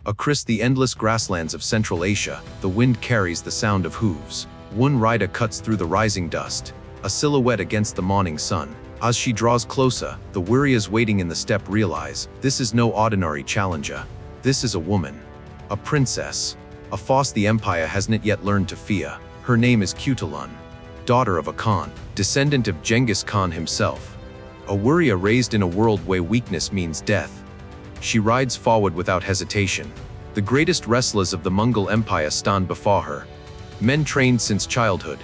Across the endless grasslands of Central Asia, the wind carries the sound of hooves. One rider cuts through the rising dust, a silhouette against the morning sun. As she draws closer, the warriors waiting in the steppe realize, this is no ordinary challenger. This is a woman. A princess. A force the empire hasn't yet learned to fear. Her name is Khutulun, daughter of a Khan, descendant of Genghis Khan himself. A warrior raised in a world where weakness means death. She rides forward without hesitation. The greatest wrestlers of the Mongol Empire stand before her. Men trained since childhood.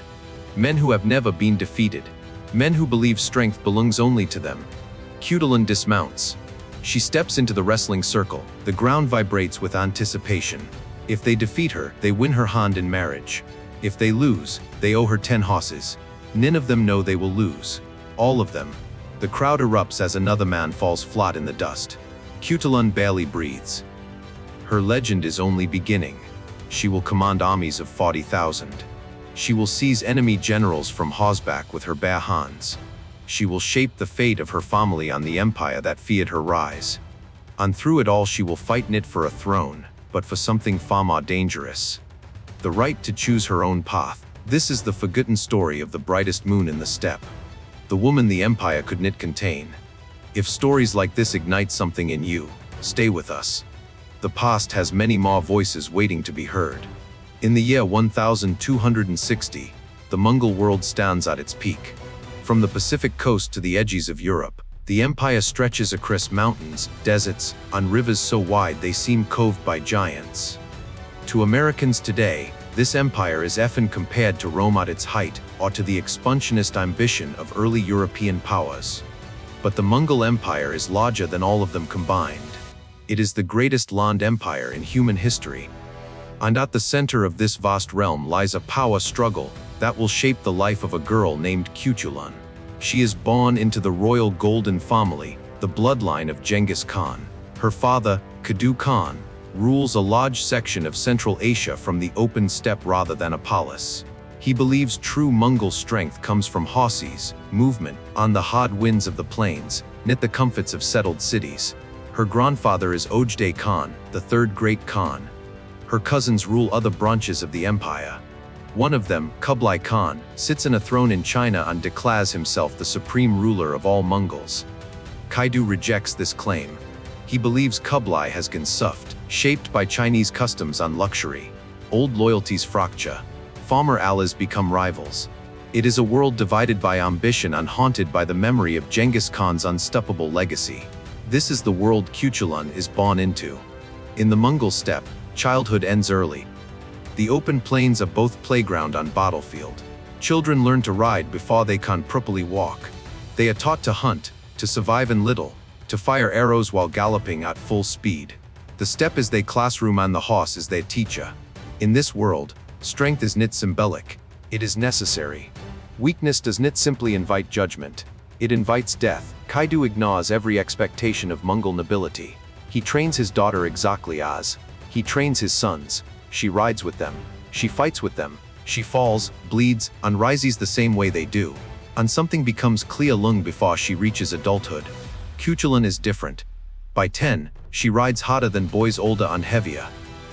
Men who have never been defeated. Men who believe strength belongs only to them. Khutulun dismounts. She steps into the wrestling circle. The ground vibrates with anticipation. If they defeat her, they win her hand in marriage. If they lose, they owe her 10 horses. None of them know they will lose. All of them. The crowd erupts as another man falls flat in the dust. Khutulun barely breathes. Her legend is only beginning. She will command armies of 40,000. She will seize enemy generals from horseback with her bare hands. She will shape the fate of her family on the empire that feared her rise. And through it all she will fight not for a throne, but for something far more dangerous. The right to choose her own path. This is the forgotten story of the brightest moon in the steppe. The woman the empire could not contain. If stories like this ignite something in you, stay with us. The past has many more voices waiting to be heard. In the year 1260, the Mongol world stands at its peak. From the Pacific coast to the edges of Europe, the empire stretches across mountains, deserts, and rivers so wide they seem coved by giants. To Americans today, this empire is often compared to Rome at its height, or to the expansionist ambition of early European powers. But the Mongol Empire is larger than all of them combined. It is the greatest land empire in human history. And at the center of this vast realm lies a power struggle that will shape the life of a girl named Khutulun. She is born into the royal golden family, the bloodline of Genghis Khan. Her father, Khutulun Khan, rules a large section of Central Asia from the open steppe rather than a palace. He believes true Mongol strength comes from horses, movement, on the hard winds of the plains, not the comforts of settled cities. Her grandfather is Ojdai Khan, the third great Khan. Her cousins rule other branches of the empire. One of them, Kublai Khan, sits on a throne in China and declares himself the supreme ruler of all Mongols. Kaidu rejects this claim. He believes Kublai has been soft, shaped by Chinese customs and luxury. Old loyalties fracture. Former allies become rivals. It is a world divided by ambition and haunted by the memory of Genghis Khan's unstoppable legacy. This is the world Khutulun is born into. In the Mongol steppe, childhood ends early. The open plains are both playground and battlefield. Children learn to ride before they can properly walk. They are taught to hunt, to survive in little, to fire arrows while galloping at full speed. The steppe is their classroom and the horse is their teacher. In this world, strength is not symbolic, it is necessary. Weakness does not simply invite judgment, it invites death. Kaidu ignores every expectation of Mongol nobility. He trains his daughter exactly as he trains his sons. She rides with them, she fights with them, she falls, bleeds, and rises the same way they do. And something becomes clear long before she reaches adulthood. Khutulun is different. By 10, she rides harder than boys older and heavier.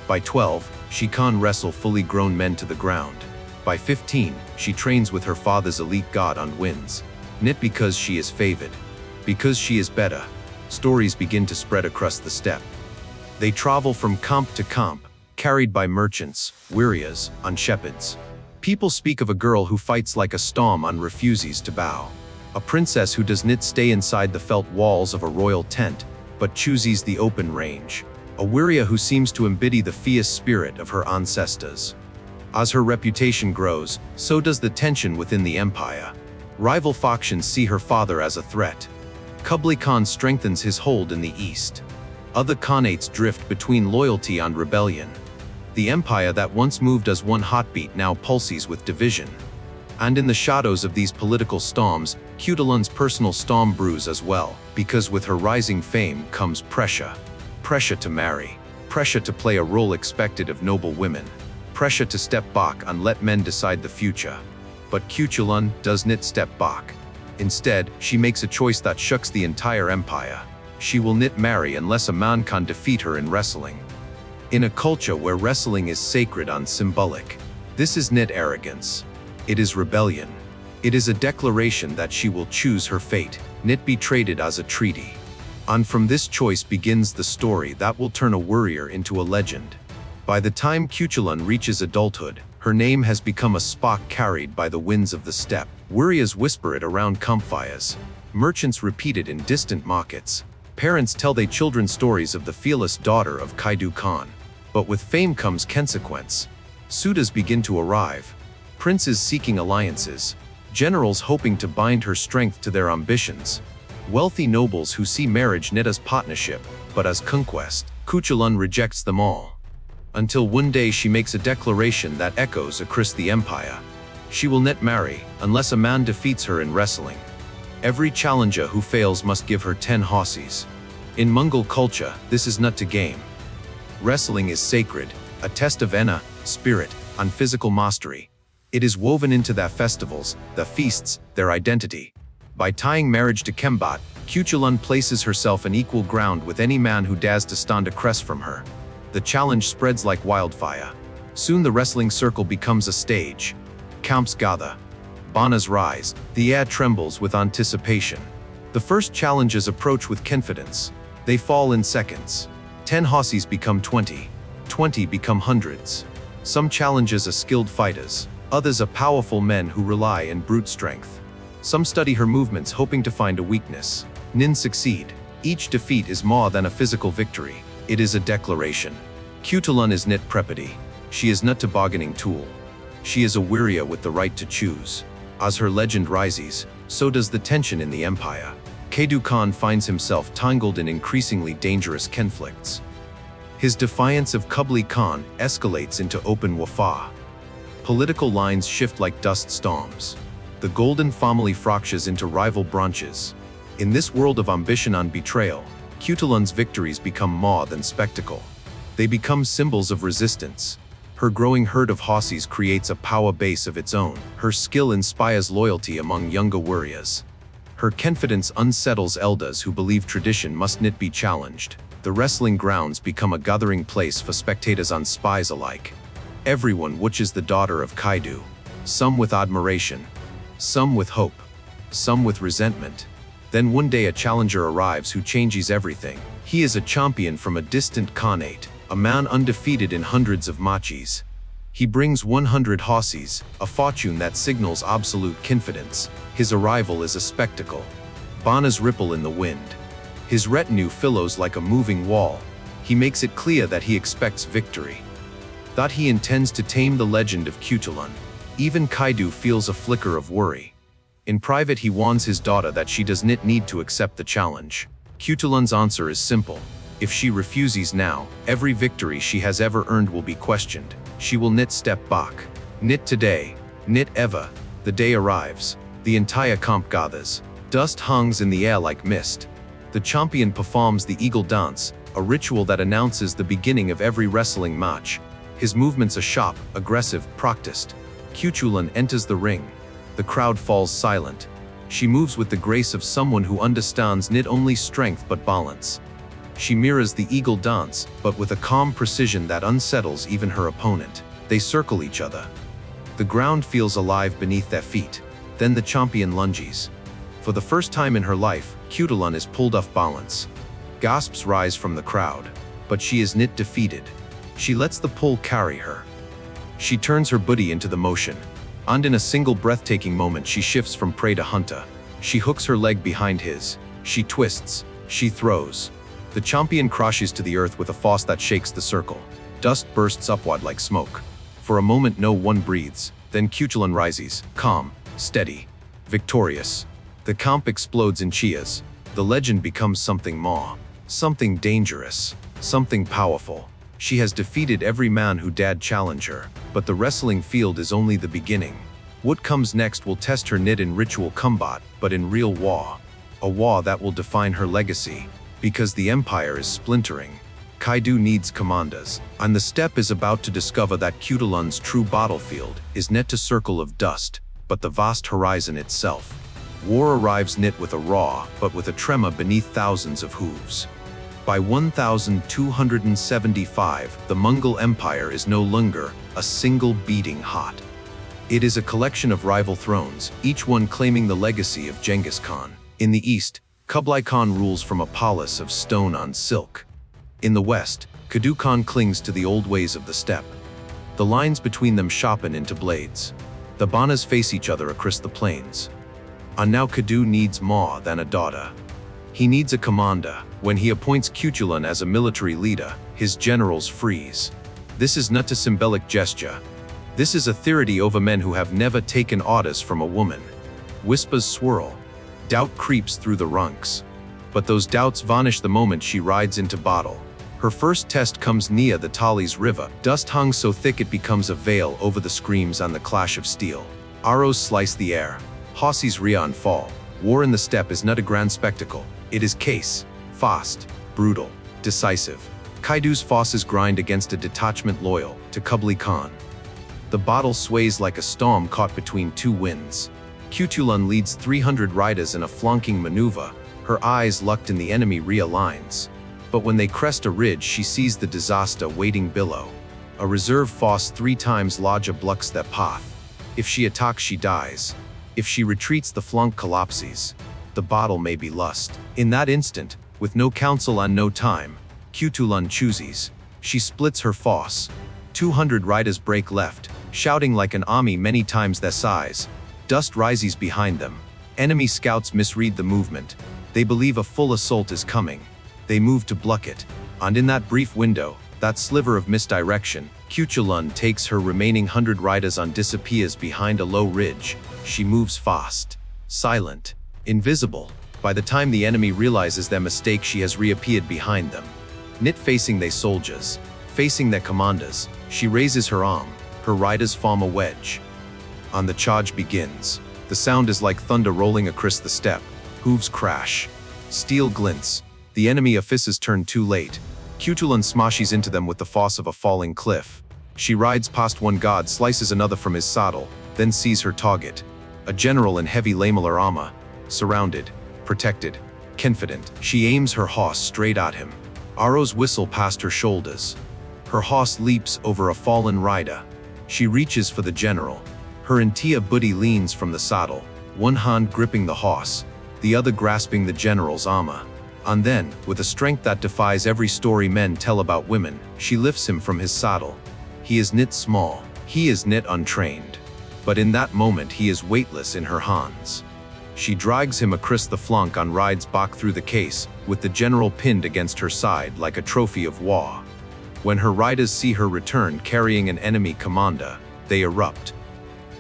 By 12, she can wrestle fully grown men to the ground. By 15, she trains with her father's elite god and wins. Not because she is favored, because she is better. Stories begin to spread across the steppe. They travel from camp to camp, carried by merchants, warriors, and shepherds. People speak of a girl who fights like a storm and refuses to bow. A princess who does not stay inside the felt walls of a royal tent, but chooses the open range. A warrior who seems to embody the fierce spirit of her ancestors. As her reputation grows, so does the tension within the empire. Rival factions see her father as a threat. Kublai Khan strengthens his hold in the east. Other khanates drift between loyalty and rebellion. The empire that once moved as one heartbeat now pulses with division. And in the shadows of these political storms, Khutulun's personal storm brews as well, because with her rising fame comes pressure. Pressure to marry. Pressure to play a role expected of noble women. Pressure to step back and let men decide the future. But Khutulun does not step back. Instead, she makes a choice that shocks the entire empire. She will not marry unless a man can defeat her in wrestling. In a culture where wrestling is sacred and symbolic, this is not arrogance. It is rebellion. It is a declaration that she will choose her fate, not be traded as a treaty. And from this choice begins the story that will turn a warrior into a legend. By the time Khutulun reaches adulthood, her name has become a spark carried by the winds of the steppe. Warriors whisper it around campfires. Merchants repeat it in distant markets. Parents tell their children stories of the fearless daughter of Kaidu Khan. But with fame comes consequence. Suitors begin to arrive. Princes seeking alliances. Generals hoping to bind her strength to their ambitions. Wealthy nobles who see marriage not as partnership, but as conquest. Khutulun rejects them all. Until one day she makes a declaration that echoes across the empire. She will not marry unless a man defeats her in wrestling. Every challenger who fails must give her 10 horses. In Mongol culture, this is not a game. Wrestling is sacred, a test of honor, spirit, and physical mastery. It is woven into their festivals, their feasts, their identity. By tying marriage to combat, Khutulun places herself on equal ground with any man who dares to stand across from her. The challenge spreads like wildfire. Soon the wrestling circle becomes a stage. Camps gather. Banners rise. The air trembles with anticipation. The first challengers approach with confidence. They fall in seconds. 10 horses become 20. 20 become hundreds. Some challengers are skilled fighters. Others are powerful men who rely on brute strength. Some study her movements hoping to find a weakness. None succeed. Each defeat is more than a physical victory. It is a declaration. Khutulun is not property. She is not a bargaining tool. She is a warrior with the right to choose. As her legend rises, so does the tension in the empire. Kaidu Khan finds himself tangled in increasingly dangerous conflicts. His defiance of Kublai Khan escalates into open warfare. Political lines shift like dust storms. The golden family fractures into rival branches. In this world of ambition and betrayal, Khutulun's victories become more than spectacle. They become symbols of resistance. Her growing herd of horses creates a power base of its own. Her skill inspires loyalty among younger warriors. Her confidence unsettles elders who believe tradition must not be challenged. The wrestling grounds become a gathering place for spectators and spies alike. Everyone watches the daughter of Kaidu, some with admiration, some with hope, some with resentment. Then one day a challenger arrives who changes everything. He is a champion from a distant Khanate, a man undefeated in hundreds of matches. He brings 100 horses, a fortune that signals absolute confidence. His arrival is a spectacle. Banners ripple in the wind. His retinue fillows like a moving wall. He makes it clear that he expects victory. That he intends to tame the legend of Khutulun. Even Kaidu feels a flicker of worry. In private he warns his daughter that she does not need to accept the challenge. Khutulun's answer is simple. If she refuses now, every victory she has ever earned will be questioned. She will not step back. Not today. Not ever. The day arrives. The entire camp gathers. Dust hangs in the air like mist. The champion performs the eagle dance, a ritual that announces the beginning of every wrestling match. His movements are sharp, aggressive, practiced. Khutulun enters the ring. The crowd falls silent. She moves with the grace of someone who understands not only strength but balance. She mirrors the eagle dance, but with a calm precision that unsettles even her opponent. They circle each other. The ground feels alive beneath their feet. Then the champion lunges. For the first time in her life, Khutulun is pulled off balance. Gasps rise from the crowd. But she is not defeated. She lets the pull carry her. She turns her body into the motion. And in a single breathtaking moment she shifts from prey to hunter. She hooks her leg behind his. She twists. She throws. The champion crashes to the earth with a force that shakes the circle. Dust bursts upward like smoke. For a moment no one breathes. Then Khutulun rises, calm, steady, victorious. The camp explodes in cheers. The legend becomes something more. Something dangerous. Something powerful. She has defeated every man who dared challenge her, but the wrestling field is only the beginning. What comes next will test her not in ritual combat, but in real war. A war that will define her legacy. Because the empire is splintering. Kaidu needs commanders, and the steppe is about to discover that Khutulun's true battlefield is not a circle of dust, but the vast horizon itself. War arrives not with a roar, but with a tremor beneath thousands of hooves. By 1275, the Mongol Empire is no longer a single beating heart. It is a collection of rival thrones, each one claiming the legacy of Genghis Khan. In the east, Kublai Khan rules from a palace of stone on silk. In the west, Kudu Khan clings to the old ways of the steppe. The lines between them sharpen into blades. The Banas face each other across the plains. And now Kudu needs more than a daughter. He needs a commander. When he appoints Khutulun as a military leader, his generals freeze. This is not a symbolic gesture. This is authority over men who have never taken orders from a woman. Whispers swirl. Doubt creeps through the ranks. But those doubts vanish the moment she rides into battle. Her first test comes near the Talis River. Dust hung so thick it becomes a veil over the screams and the clash of steel. Arrows slice the air. Horses rear and fall. War in the steppe is not a grand spectacle. It is case, fast, brutal, decisive. Kaidu's forces grind against a detachment loyal to Kublai Khan. The battle sways like a storm caught between two winds. Khutulun leads 300 riders in a flanking maneuver, her eyes locked in the enemy rear lines. But when they crest a ridge, she sees the disaster waiting below. A reserve force 3 times larger blocks their path. If she attacks, she dies. If she retreats, the flank collapses. The battle may be lost. In that instant, with no counsel and no time, Khutulun chooses. She splits her force. 200 riders break left, shouting like an army many times their size. Dust rises behind them. Enemy scouts misread the movement. They believe a full assault is coming. They move to block it. And in that brief window, that sliver of misdirection, Khutulun takes her remaining 100 riders and disappears behind a low ridge. She moves fast, silent, invisible. By the time the enemy realizes their mistake, she has reappeared behind them. Knit facing their soldiers, facing their commanders, she raises her arm. Her riders form a wedge. And the charge begins. The sound is like thunder rolling across the steppe. Hooves crash. Steel glints. The enemy officers turn too late. Khutulun smashes into them with the force of a falling cliff. She rides past one guard, slices another from his saddle, then sees her target. A general in heavy lamellar armor. Surrounded, protected, confident. She aims her horse straight at him. Arrows whistle past her shoulders. Her horse leaps over a fallen rider. She reaches for the general. Her entire body leans from the saddle, one hand gripping the horse, the other grasping the general's armor. And then, with a strength that defies every story men tell about women, she lifts him from his saddle. He is knit small. He is knit untrained. But in that moment he is weightless in her hands. She drags him across the flank and rides back through the case, with the general pinned against her side like a trophy of war. When her riders see her return carrying an enemy commander, they erupt.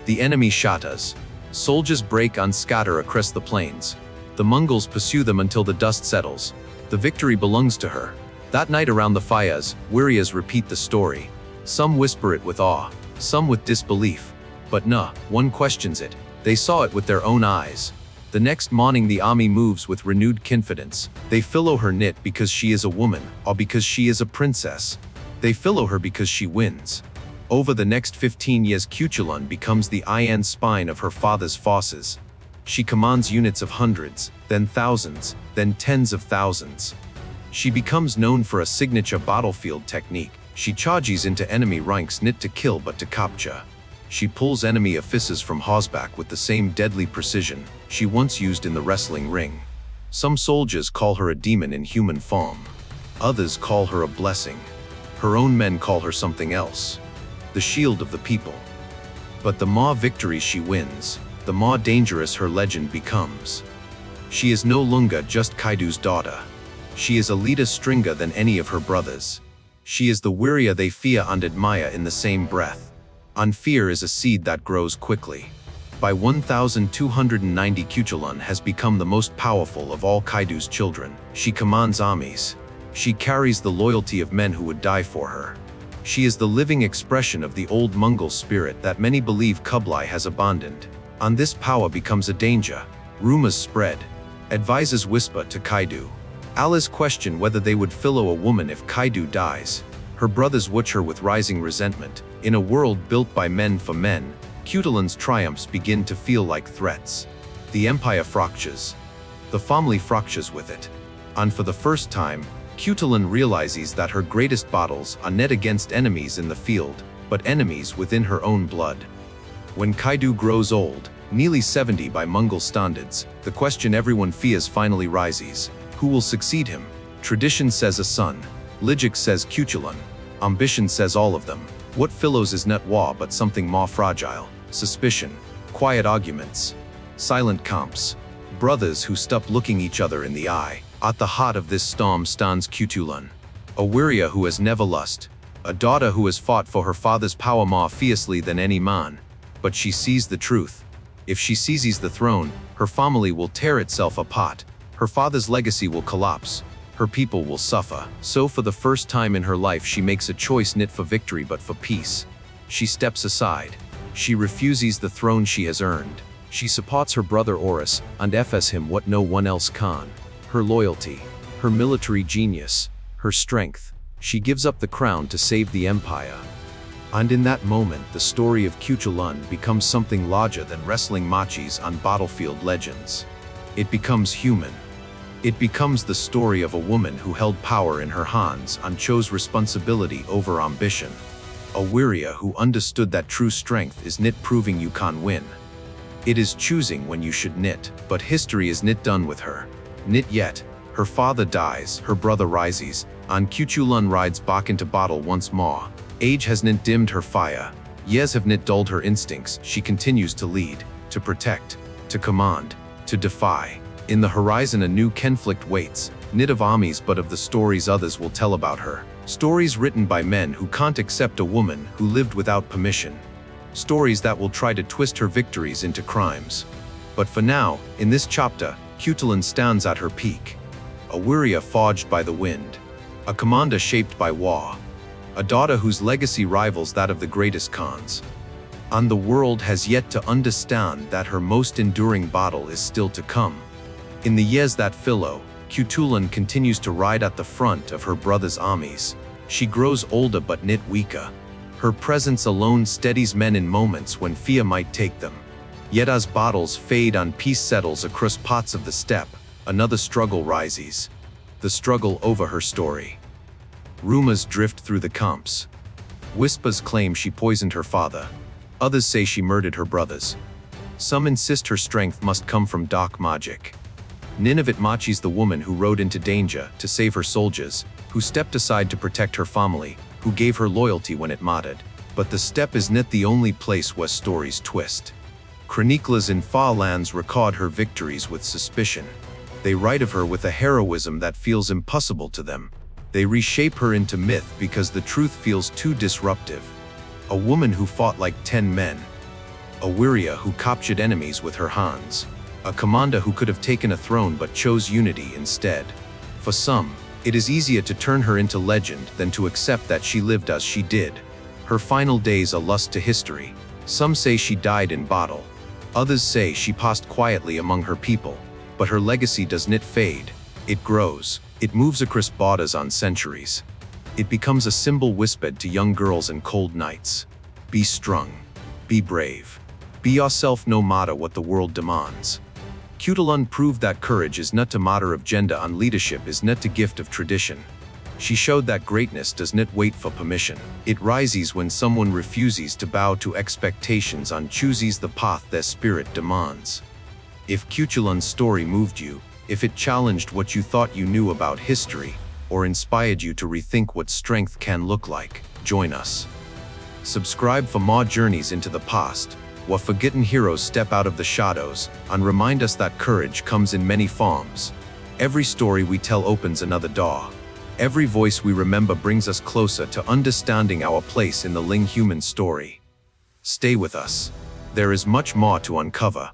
The enemy shatters. Soldiers break and scatter across the plains. The Mongols pursue them until the dust settles. The victory belongs to her. That night around the fires, warriors repeat the story. Some whisper it with awe, some with disbelief. But no one questions it. They saw it with their own eyes. The next morning the army moves with renewed confidence. They follow her knit because she is a woman, or because she is a princess. They follow her because she wins. Over the next 15 years, Khutulun becomes the iron spine of her father's forces. She commands units of hundreds, then thousands, then tens of thousands. She becomes known for a signature battlefield technique. She charges into enemy ranks not to kill but to capture. She pulls enemy officers from horseback with the same deadly precision she once used in the wrestling ring. Some soldiers call her a demon in human form. Others call her a blessing. Her own men call her something else. The shield of the people. But the more victories she wins, the more dangerous her legend becomes. She is no longer just Kaidu's daughter. She is a leader stronger than any of her brothers. She is the warrior they fear and admire in the same breath. And fear is a seed that grows quickly. By 1290, Khutulun has become the most powerful of all Kaidu's children. She commands armies. She carries the loyalty of men who would die for her. She is the living expression of the old Mongol spirit that many believe Kublai has abandoned. And this power becomes a danger. Rumors spread. Advisors whisper to Kaidu. Allies question whether they would follow a woman if Kaidu dies. Her brothers watch her with rising resentment. In a world built by men for men, Khutulun's triumphs begin to feel like threats. The empire fractures. The family fractures with it. And for the first time, Khutulun realizes that her greatest battles are not against enemies in the field, but enemies within her own blood. When Kaidu grows old, nearly 70 by Mongol standards, the question everyone fears finally rises. Who will succeed him? Tradition says a son. Logic says Khutulun. Ambition says all of them. What follows is not war but something more fragile. Suspicion. Quiet arguments. Silent comps. Brothers who stop looking each other in the eye. At the heart of this storm stands Khutulun, a warrior who has never lost, a daughter who has fought for her father's power more fiercely than any man. But she sees the truth. If she seizes the throne, her family will tear itself apart. Her father's legacy will collapse. Her people will suffer. So for the first time in her life she makes a choice not for victory but for peace. She steps aside. She refuses the throne she has earned. She supports her brother Horus and offers him what no one else can. Her loyalty, her military genius, her strength. She gives up the crown to save the empire. And in that moment, the story of Khutulun becomes something larger than wrestling matches and battlefield legends. It becomes human. It becomes the story of a woman who held power in her hands and chose responsibility over ambition. A warrior who understood that true strength is not proving you can win. It is choosing when you should knit, but history is not done with her. Knit yet. Her father dies, her brother rises, and Khutulun rides back into battle once more. Age has not dimmed her fire. Years have not dulled her instincts. She continues to lead, to protect, to command, to defy. In the horizon a new conflict waits, not of armies but of the stories others will tell about her. Stories written by men who can't accept a woman who lived without permission. Stories that will try to twist her victories into crimes. But for now, in this chapter, Khutulun stands at her peak. A warrior forged by the wind. A commander shaped by war. A daughter whose legacy rivals that of the greatest Khans. And the world has yet to understand that her most enduring battle is still to come. In the years that follow, Khutulun continues to ride at the front of her brother's armies. She grows older but not weaker. Her presence alone steadies men in moments when fear might take them. Yet as battles fade and peace settles across parts of the steppe, another struggle rises. The struggle over her story. Rumors drift through the camps. Whispers claim she poisoned her father. Others say she murdered her brothers. Some insist her strength must come from dark magic. None of it matches the woman who rode into danger to save her soldiers, who stepped aside to protect her family, who gave her loyalty when it mattered. But the steppe is not the only place where stories twist. Chroniclers in far lands record her victories with suspicion. They write of her with a heroism that feels impossible to them. They reshape her into myth because the truth feels too disruptive. A woman who fought like 10 men. A warrior who captured enemies with her hands. A commander who could have taken a throne but chose unity instead. For some, it is easier to turn her into legend than to accept that she lived as she did. Her final days are lost to history. Some say she died in battle. Others say she passed quietly among her people. But her legacy does not fade. It grows. It moves across borders on centuries. It becomes a symbol whispered to young girls in cold nights. Be strong. Be brave. Be yourself no matter what the world demands. Khutulun proved that courage is not a matter of gender and leadership is not a gift of tradition. She showed that greatness does not wait for permission. It rises when someone refuses to bow to expectations and chooses the path their spirit demands. If Khutulun's story moved you, if it challenged what you thought you knew about history, or inspired you to rethink what strength can look like, join us. Subscribe for more journeys into the past, where forgotten heroes step out of the shadows and remind us that courage comes in many forms. Every story we tell opens another door. Every voice we remember brings us closer to understanding our place in the Ling human story. Stay with us. There is much more to uncover.